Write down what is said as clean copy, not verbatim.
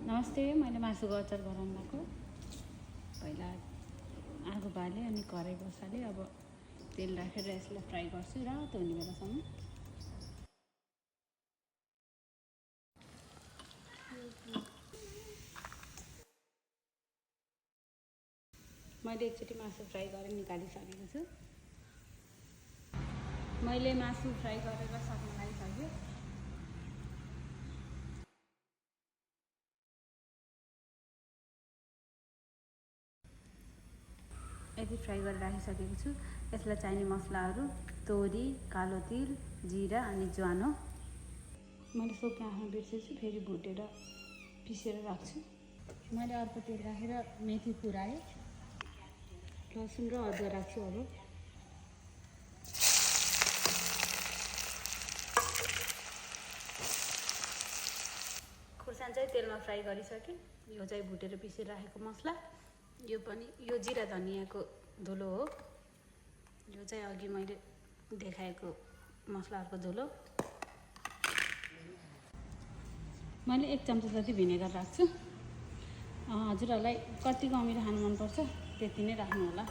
नमस्ते। मैले मासुको अचार बनाउनु भएको। पहिला आगो बालेँ अनि कराई बसालेँ। अब तेल राखेर यसलाई फ्राई गर्छु रातो हुने बेलासम्म। मैले एकचोटि मासु फ्राई गरेर निकालिसकेको छु। मैले मासु फ्राई गरेर सक्न लागिसक्यो। यति फ्राई गरेर राखिसकेको छु। यसलाई चाहिने मसलाहरू तोरी, कालो तिल, जिरा अनि ज्वानो। मैले सोप्न राख्न बिर्सेछु, फेरि भुटेर पिसेर राख्छु। मैले अर्को तेल राखेर मेथी फुराएँ, लसुन र अदुवा राख्छु। अब खुर्सानी चाहिँ तेलमा फ्राई गरिसकेँ। यो चाहिँ भुटेर पिसेर राखेको मसला। यो जिरा धनियाँको धुलो हो। यो चाहिँ अघि मैले देखाएको मसलाहरूको धुलो। मैले 1 चम्चा जति भिनेगर राख्छु। हजुरहरूलाई कतिको अमिलो खानु मनपर्छ त्यति नै राख्नु होला।